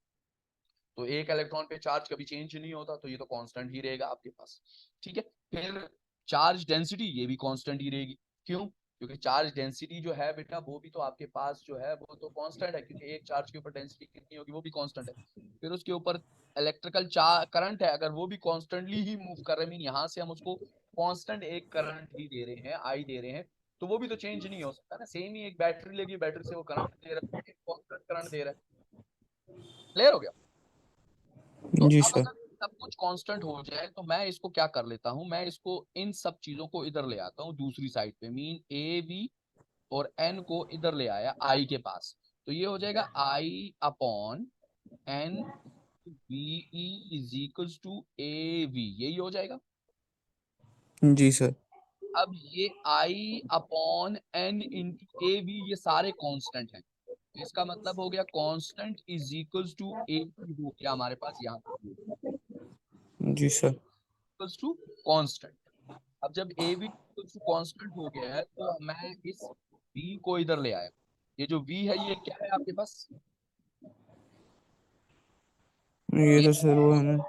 तो एक इलेक्ट्रॉन पे चार्ज कभी चेंज नहीं होता, तो ये तो कांस्टेंट ही रहेगा आपके पास। ठीक है। फिर चार्ज डेंसिटी, ये भी कांस्टेंट ही रहेगी। क्यों? क्योंकि चार्ज डेंसिटी जो है बेटा, वो भी तो आपके पास जो है वो तो कांस्टेंट है, क्योंकि एक चार्ज के ऊपर डेंसिटी कितनी होगी वो भी कांस्टेंट है। फिर उसके ऊपर इलेक्ट्रिकल करंट है, अगर वो भी कॉन्स्टेंटली ही मूव कर रहे हैं, मीन यहाँ से हम उसको कांस्टेंट एक करंट ही दे रहे हैं, आई दे रहे हैं, तो वो भी तो चेंज नहीं हो सकता ना। सेम ही एक बैटरी लगी, बैटरी से वो करंट दे रहा है, कांस्टेंट करंट दे रहा है। क्लियर हो गया? तो जी अब सर। अगर सब कुछ कांस्टेंट हो जाए तो मैं इसको क्या कर लेता हूँ, मैं इसको इन सब चीजों को इधर ले आता हूँ दूसरी साइड पे, मीन ए बी और एन को इधर ले आया आई के पास। तो ये हो जाएगा I upon N B E is equals to A V, यही हो जाएगा। जी सर। अब ये I upon N into A V, ये सारे कांस्टेंट हैं, तो इसका मतलब हो गया constant is equals to A V हो गया हमारे पास यहाँ जी सर। Equals to constant. अब जब A V equals to constant हो गया है तो मैं इस v को इधर ले आया। ये जो v है ये क्या है आपके पास? ये ये तो सर वो है ना।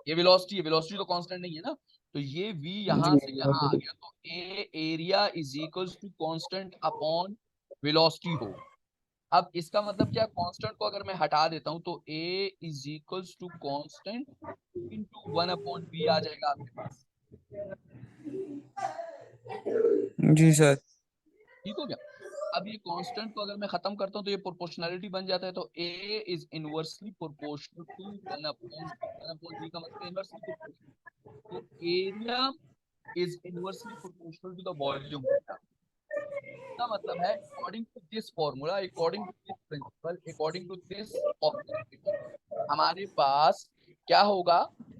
ये वेलोसिटी है, वेलोसिटी तो कांस्टेंट नहीं है ना। तो ये v जी यहां से यहां आ गया, तो A area is equals to constant upon velocity हो। अब इसका मतलब क्या, कांस्टेंट को अगर मैं हटा देता हूं तो a is equals to constant into 1 upon v आ जाएगा आपके पास। जी सर। ठीक हो गया? अब ये कांस्टेंट को अगर मैं खत्म करता हूँ तो ये प्रोपोर्शनलिटी बन जाता है, तो a is inversely proportional to 1 upon v। 1 upon v का मतलब इनवर्सली प्रोपोर्शनल, तो area is inversely proportional to the volume. इसका मतलब है according to this formula, according to this principle, according to this objective, हमारे पास क्या होगा,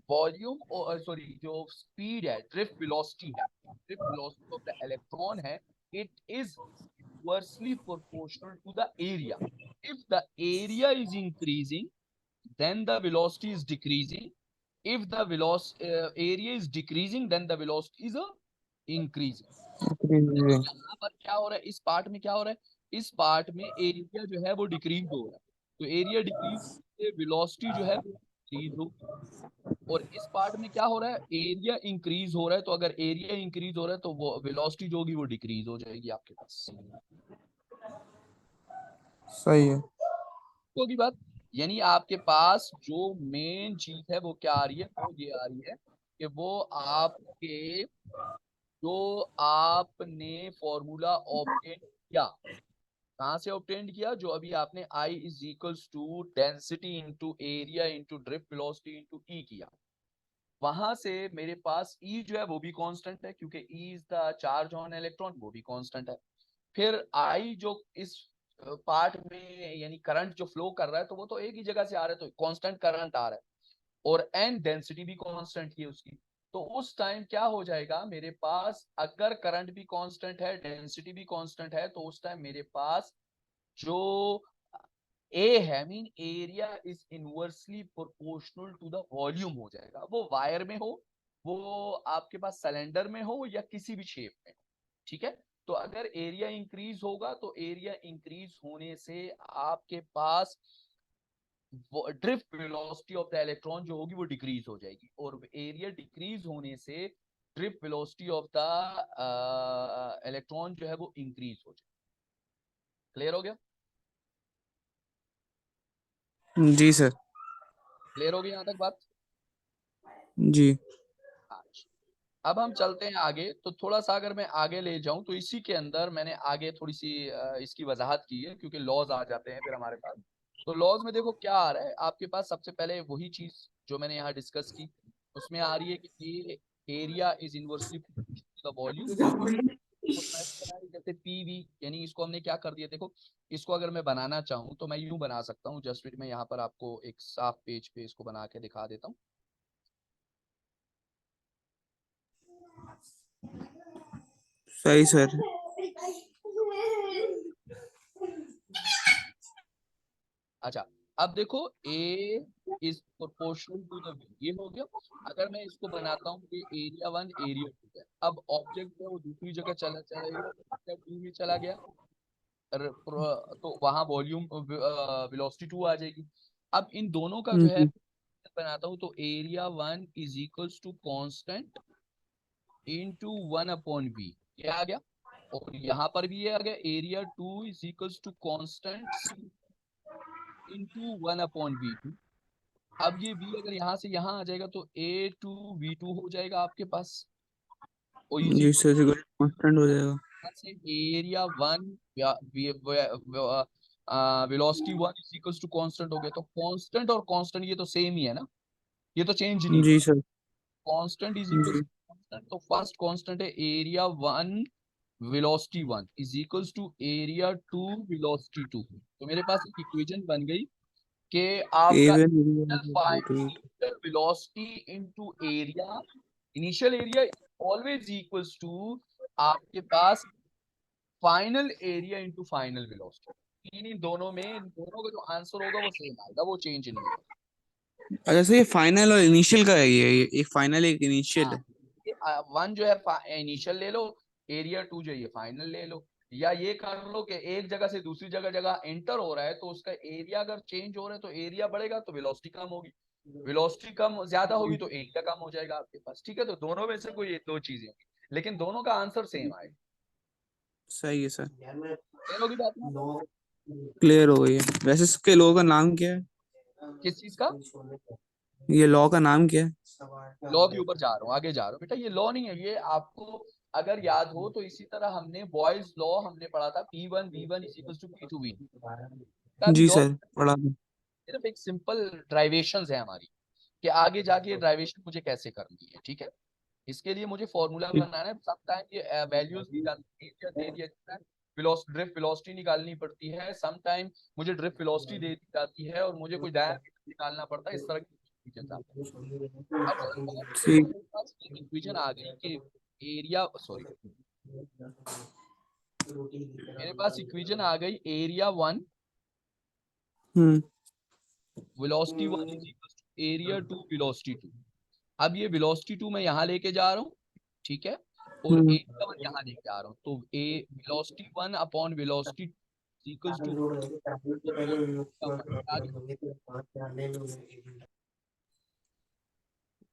वॉल्यूम और सॉरी जो स्पीड है, ड्रिफ्ट वेलोसिटी है, drift velocity of the electron है, it is inversely proportional to the area. If the area is increasing, then the velocity is decreasing. If the velocity area is decreasing, then the velocity is increasing. देखो यहाँ पर क्या हो रहा है, इस पार्ट में क्या हो रहा है, इस पार्ट में एरिया जो है वो डिक्रीज हो रहा है, तो एरिया डिक्रीज से वेलोसिटी जो है वो डिक्रीज होगी। और इस पार्ट में क्या हो रहा है, एरिया इंक्रीज हो रहा है, तो अगर एरिया इंक्रीज हो रहा है तो वो वेलोसिटी जो होगी वो डिक्रीज हो जाएगी आपके पास। सही है। होगी बात। यानी आपके पास जो मेन चीज है वो क्या आ रही है, वो ये आ रही है कि वो आपके जो आपने फॉर्मूला ऑब्टेन किया, कहाँ से ऑब्टेन किया, जो अभी आपने I is equals to density into area into drift velocity into E किया, वहां से मेरे पास ई जो है वो भी कांस्टेंट है, क्योंकि E is the charge on electron, वो भी कांस्टेंट है। फिर आई जो इस पार्ट में यानी करंट जो फ्लो कर रहा है, तो वो तो एक ही जगह से आ रहा है, तो कांस्टेंट करंट आ रहा है, और एन डेंसिटी भी कांस्टेंट ही है उसकी। तो उस टाइम क्या हो जाएगा मेरे पास, अगर करंट भी कांस्टेंट है, डेंसिटी भी कांस्टेंट है, तो उस टाइम मेरे पास जो ए है, mean area is inversely proportional to the volume हो जाएगा, वो वायर में हो, वो आपके पास सिलेंडर में हो, या किसी भी शेप में। ठीक है। तो अगर एरिया इंक्रीज होगा तो एरिया इंक्रीज होने से आपके पास drift velocity of the electron जो होगी वो डिक्रीज हो जाएगी, और एरिया डिक्रीज होने से drift velocity of the electron जो है वो इंक्रीज हो जाएगी। क्लियर हो गया? जी सर। क्लियर हो गया यहाँ तक बात? जी। अच्छा, अब हम चलते हैं आगे। तो थोड़ा सा अगर मैं आगे ले जाऊं तो इसी के अंदर मैंने आगे थोड़ी सी इसकी वजाहत की है, क्योंकि लॉज आ जाते हैं फिर हमारे पास। तो लॉज में देखो क्या आ रहा है आपके पास, सबसे पहले वही चीज जो मैंने यहाँ डिस्कस की, उसमें आ रही है कि area is inversely the volume. जैसे पीवी, यानी इसको हमने क्या कर दिया, देखो इसको अगर मैं बनाना चाहूँ तो मैं यूं बना सकता हूँ, जस्ट मैं यहाँ पर आपको एक साफ पेज पे इसको बना के दिखा देता हूँ। सही सर। अच्छा, अब देखो A is proportional to the V, ये हो गया। अगर मैं इसको बनाता हूँ कि एरिया 1 एरिया 2 है, अब ऑब्जेक्ट है वो दूसरी जगह चला चलेगा, टू में चला गया, तो वहां वॉल्यूम वेलोसिटी 2 आ जाएगी। अब इन दोनों का जो है जी बनाता हूं तो area 1 is equals to constant into 1/v, ये आ गया। और यहाँ पर भी ये आ गया, area 2 is equals to constant into 1/v2। अब ये v अगर यहाँ से यहाँ आ जाएगा तो a2v2 हो जाएगा आपके पास, और इज जी इक्वल सर, कांस्टेंट हो जाएगा। से area 1 velocity 1 is equals to constant हो गया। तो कांस्टेंट और कांस्टेंट ये तो सेम ही है ना, ये तो चेंज नहीं हुआ। जी सर। कांस्टेंट इज इक्वल्स जी टू कांस्टेंट, तो फर्स्ट कांस्टेंट है area 1 velocity 1 is equals to area 2 velocity 2। तो मेरे पास एक इक्वेशन बन गई कि आपका final velocity into area, initial area always equals to आपके पास final area into final velocity. इन दोनों में, इन दोनों का जो आंसर होगा वो सेम आएगा, वो चेंज नहीं होगा। अच्छा सर, ये फाइनल और इनिशियल का है, ये एक फाइनल एक इनिशियल हाँ, है। वन जो है इनिशियल ले लो, एरिया 2 जो है फाइनल ले लो। या ये कर लो कि एक जगह से दूसरी जगह जगह एंटर हो रहा है तो उसका एरिया अगर चेंज हो रहा है तो एरिया बढ़ेगा तो वेलोसिटी कम होगी, वेलोसिटी कम ज्यादा होगी तो एरिया कम हो जाएगा आपके पास। ठीक है, तो दोनों में से कोई दो चीजें होंगी, लेकिन दोनों का आंसर सेम आएगा। सही है सर। क्लियर होगी बात ना? क्लियर हो गई है। वैसे इसके लॉ का नाम क्या है? किस चीज का? ये लॉ का नाम क्या है? लॉ के ऊपर जा रहा हूँ, आगे जा रहा हूँ बेटा। ये लॉ नहीं है, ये आपको अगर याद हो तो इसी तरह हमने बॉयज लॉ हमने पढ़ा था, P1 V1 is equal to P2 V2 का भी जी लॉ। सर, पढ़ा था। सिर्फ एक सिंपल ड्राइवेशंस है हमारी कि आगे जाके ड्राइवेशन मुझे कैसे करनी है। ठीक है, इसके लिए मुझे फॉर्मूला बनाना है। समटाइम ये वैल्यूज निकालनी है, ड्रिफ्ट वेलोसिटी निकालनी पड़ती है, समटाइम मुझे ड्रिफ्ट वेलोसिटी दे दी जाती है और मुझे कोई डायमीटर निकालना पड़ता है, इस तरह की चीजें आती हैं। अब जरा गौर करो, ठीक। मेरे पास एक इक्वेशन आ गई कि एरिया, सॉरी, मेरे पास इक्वेशन आ गई area 1 hmm velocity 1 is equal to area 2 velocity 2। अब ये वेलोसिटी 2 मैं यहाँ लेके जा रहा हूँ, ठीक है, और हम्म एरिया 1 यहाँ लेके आ रहा हूँ, तो A velocity 1 upon velocity equals to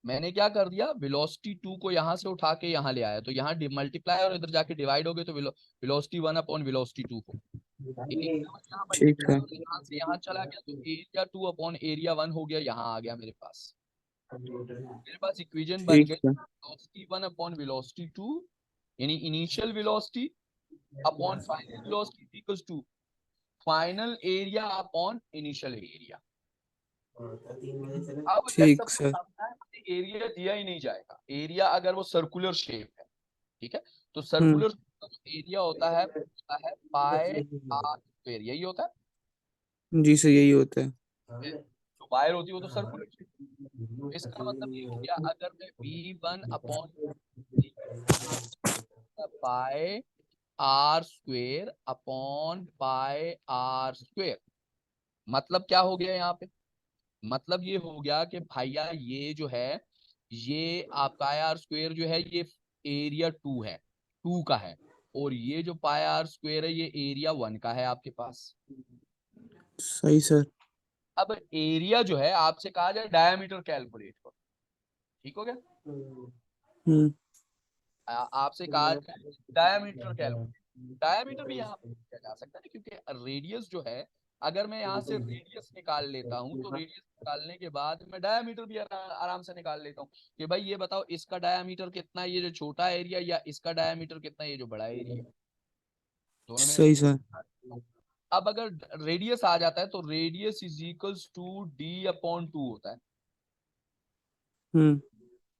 मैंने क्या कर दिया, वेलोसिटी 2 को यहाँ से उठा के यहाँ ले आया, तो यहाँ मल्टीप्लाई और इधर जाके डिवाइड हो गए, तो वेलोसिटी 1 अपॉन वेलोसिटी 2 हो। एरिया 1 यहाँ ठीक मल्टीप्लाई है। और यहाँ से यहाँ चला गया, तो एरिया 2 अपॉन एरिया 1 हो गया, यहाँ आ गया मेरे पास। मेरे पास इक्वेशन बन ठीक गई है। वेलोसिटी 1 अपॉन वेलोसिटी 2, यानी initial velocity upon final velocity equals to final area upon initial area. अब लेट्स ठीक सर। सपोज एरिया दिया ही नहीं जाएगा, एरिया अगर वो सर्कुलर शेप है, ठीक है, तो हम्म सर्कुलर का जो एरिया होता है पाई आर स्क्वायर, यही होता है। जी सर, यही होता है। जो वायर होती है वो तो सर्कुलर शेप। इसका मतलब ये हो गया, अगर मैं V1 upon pi R square upon pi R square, मतलब क्या हो गया यहाँ पे? मतलब ये हो गया कि भैया ये जो है, ये आपका आर स्क्वेयर जो है ये एरिया 2 है, 2 का है, और ये जो पाई आर स्क्वेयर है ये एरिया 1 का है आपके पास। सही सर। अब एरिया जो है आपसे कहा जाए डायमीटर कैलकुलेट करो, ठीक हो गया? हम्म आपसे कहा जाए डायमीटर कैलकुलेट, डायमीटर भी यहाँ पे किया जा सकता है, क्योंकि रेडियस जो है, अगर मैं यहाँ से रेडियस निकाल लेता हूँ तो रेडियस निकालने के बाद मैं डायमीटर भी आराम से निकाल लेता हूँ कि भाई ये बताओ इसका डायमीटर कितना है, ये जो छोटा एरिया, या इसका डायमीटर कितना है, ये जो बड़ा एरिया। दोनों में से सही सर। अब अगर रेडियस आ जाता है तो radius is equals to D/2 होता है। हम्म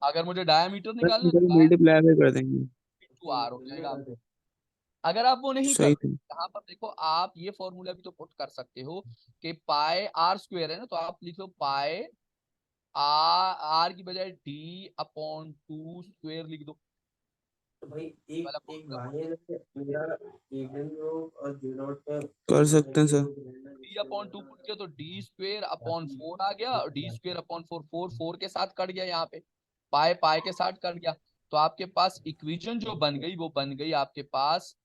अगर मुझे डायमीटर बस निकालना इनको है मल्टीप्लाई भी कर देंगे। टू आर हो जाएगा। अगर आप वो नहीं सही करते, था। यहाँ पर देखो, आप ये फॉर्मूला भी तो पुट कर सकते हो कि पाई आर स्क्वेयर है ना, तो आप लिख लो पाई आर, आर की बजाय D/2 स्क्वेयर लिख दो, वाला फॉर्मूला पुट कर सकते हैं सर। D/2 पुट किया तो D² अपॉन 4 आ गया, और D² अपॉन 4 4 4 के साथ कट गया, यहाँ पे पाई पाई के साथ कट गया। तो आपके पास इक्वेशन जो बन गई वो बन गई आपके पास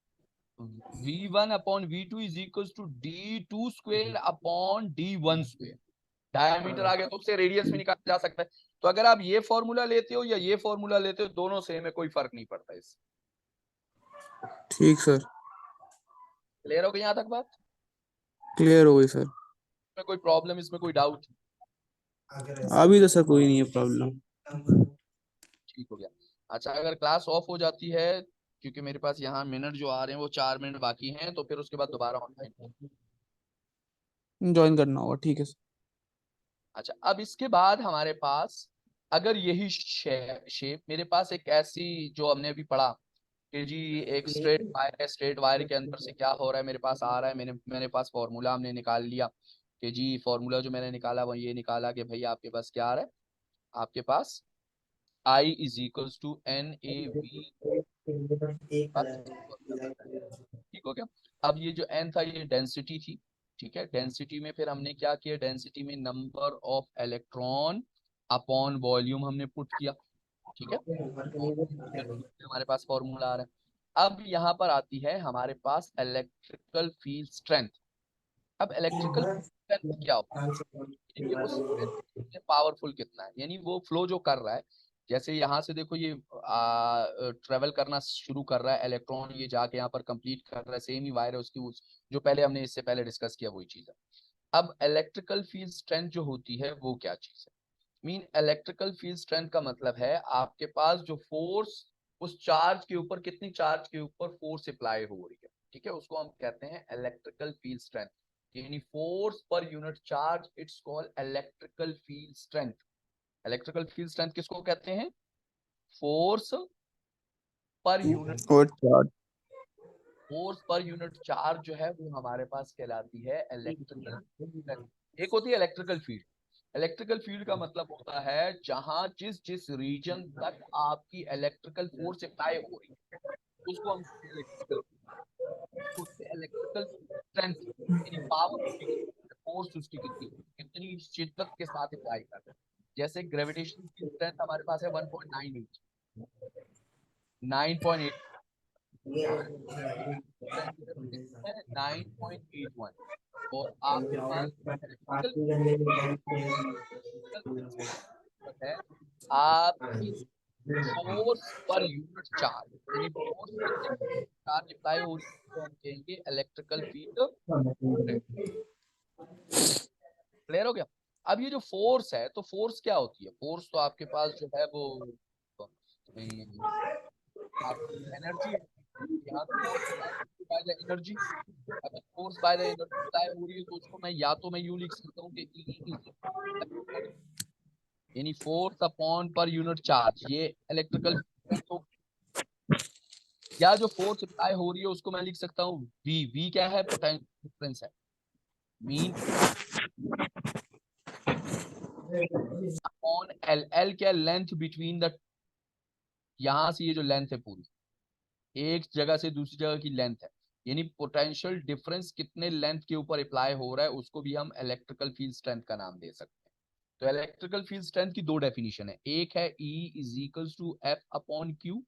V1 upon V2 is equal to D2² upon D1²। Diameter आ गया तो उससे रेडियस भी निकाला जा सकता है। तो अगर आप ये फॉर्मूला लेते हो या ये फॉर्मूला लेते हो, दोनों सेम है, कोई फर्क नहीं पड़ता इससे। ठीक सर, क्लियर हो गई यहाँ तक बात? क्लियर हो गई सर। इसमें कोई प्रॉब्लम, इसमें कोई डाउट? अभी तो सर कोई नहीं है प्रॉब्लम। ठीक हो गया। अच्छा, अगर क्लास ऑफ हो जाती है, क्योंकि मेरे पास यहाँ मिनट जो आ रहे हैं वो 4 मिनट बाकी हैं, तो फिर उसके बाद दोबारा ऑनलाइन। ज्वाइन करना होगा, ठीक है सर। अच्छा, अब इसके बाद हमारे पास अगर यही शेप मेरे पास एक ऐसी, जो हमने अभी पढ़ा कि जी एक स्ट्रेट वायर है, स्ट्रेट वायर के अंदर से क्या हो रहा है, मेरे पास आ रहा है, मेरे पास फॉर्मूला हमने निकाल लिया कि जी फॉर्मूला जो मैंने निकाला वो ये निकाला कि भाई आपके पास क्या आ रहा है, आपके पास I is equals to N A V. ठीक हो गया। अब ये जो n था ये डेंसिटी थी। ठीक है, डेंसिटी में फिर हमने क्या किया, डेंसिटी में number of electron upon volume हमने पुट किया। ठीक है, और फिर हमारे पास फॉर्मूला आ रहा है। अब यहाँ पर आती है हमारे पास इलेक्ट्रिकल फील्ड स्ट्रेंथ। अब इलेक्ट्रिकल स्ट्रेंथ क्या होता है, कि वो स्ट्रेंथ पावरफुल कितना है, यानी वो फ्लो जो कर रहा है, जैसे यहाँ से देखो ये ट्रेवल करना शुरू कर रहा है, इलेक्ट्रॉन ये जाके यहाँ पर कंप्लीट कर रहा है, सेम ही वायर है उसकी, उस जो पहले हमने इससे पहले डिस्कस किया वही चीज है। अब इलेक्ट्रिकल फील्ड स्ट्रेंथ जो होती है वो क्या चीज है? मीन इलेक्ट्रिकल फील्ड स्ट्रेंथ का मतलब है आपके पास जो फोर्स उस चार्ज के ऊपर, कितनी चार्ज के ऊपर फोर्स अप्लाई हो रही है, ठीक है, उसको हम कहते हैं इलेक्ट्रिकल फील्ड स्ट्रेंथ। यानी force per unit charge, it's called electrical field strength. Electrical field strength किसको कहते हैं? फोर्स पर यूनिट, और चार। फोर्स पर यूनिट चार्ज जो है वो हमारे पास कहलाती है इलेक्ट्रिकल स्ट्रेंथ। एक होती है इलेक्ट्रिकल फील्ड। इलेक्ट्रिकल फील्ड का मतलब होता है जहां जिस जिस रीजन तक आपकी इलेक्ट्रिकल फोर्स अप्लाई हो रही है उसको हम इलेक्ट्रिकल, उससे इलेक्ट्रिकल स्ट्रेंथ यानी पावर उसकी कितनी, फोर्स उसकी कितनी, कितनी शिद्दत के साथ अप्लाई कर रहे हैं। जैसे ग्रेविटेशन की स्ट्रेंथ हमारे पास है 1.98, 9.8, हमारे पास 9.81, और आपके पास इलेक्ट्रिकल है आपकी फोर्स पर यूनिट चार्ज, यानी फोर्स कितने चार्ज अप्लाई हो रही है तो हम कहेंगे इलेक्ट्रिकल फील्ड। क्लियर हो गया? अब ये जो फोर्स है, तो फोर्स क्या होती है? फोर्स तो आपके पास जो है वो आपकी एनर्जी है। यहाँ फोर्स बाय द एनर्जी। अगर force by the energy apply हो रही है तो उसको मैं या तो मैं यूं लिख सकता हूँ कि E इज यानी फोर्स अपॉन पर यूनिट चार्ज, ये इलेक्ट्रिकल तो, या जो फोर्स अप्लाई हो रही है उसको मैं लिख सकता हूँ वी। वी क्या है? पोटेंशियल डिफरेंस है। Mean upon L. एल क्या? लेंथ बिटवीन द, यहां से ये जो लेंथ है पूरी, एक जगह से दूसरी जगह की लेंथ है, यानी पोटेंशियल डिफरेंस कितने लेंथ के ऊपर अप्लाई हो रहा है उसको भी हम इलेक्ट्रिकल फील्ड स्ट्रेंथ का नाम दे सकते हैं। तो इलेक्ट्रिकल फील्ड स्ट्रेंथ की दो डेफिनेशन है, एक है E is equals to F upon Q.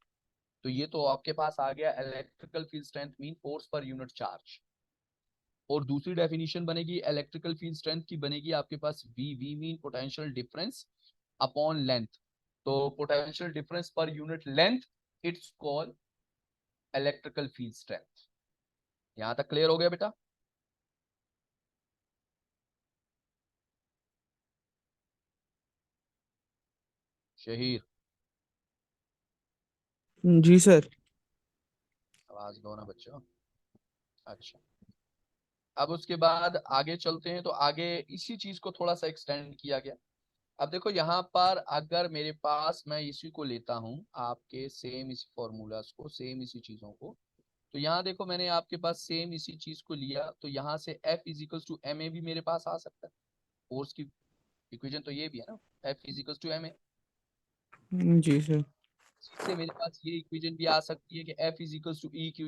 तो ये तो आपके पास आ गया electrical field strength mean force per unit charge. और दूसरी डेफिनेशन बनेगी इलेक्ट्रिकल फील्ड स्ट्रेंथ की, बनेगी आपके पास V. V mean potential difference upon length. तो potential difference per unit length, it's called electrical field strength. यहां तक क्लियर हो गया बेटा? शहीर, जी सर। आवाज दो ना बच्चों। अच्छा, अब उसके बाद आगे चलते हैं, तो आगे इसी चीज को थोड़ा सा एक्सटेंड किया गया। अब देखो यहाँ पर अगर मेरे पास मैं इसी को लेता हूँ, आपके सेम इसी फॉर्मूलाज को, सेम इसी चीजों को, तो यहाँ देखो मैंने आपके पास सेम इसी चीज को लिया, तो यहाँ से F is equals to M A भी मेरे पास आ सकता है। फोर्स की इक्वेशन तो ये भी है ना, F is equals to M A. जी सर। इसी से मेरे पास ये इक्वेशन भी आ सकती है कि F is equals to E Q,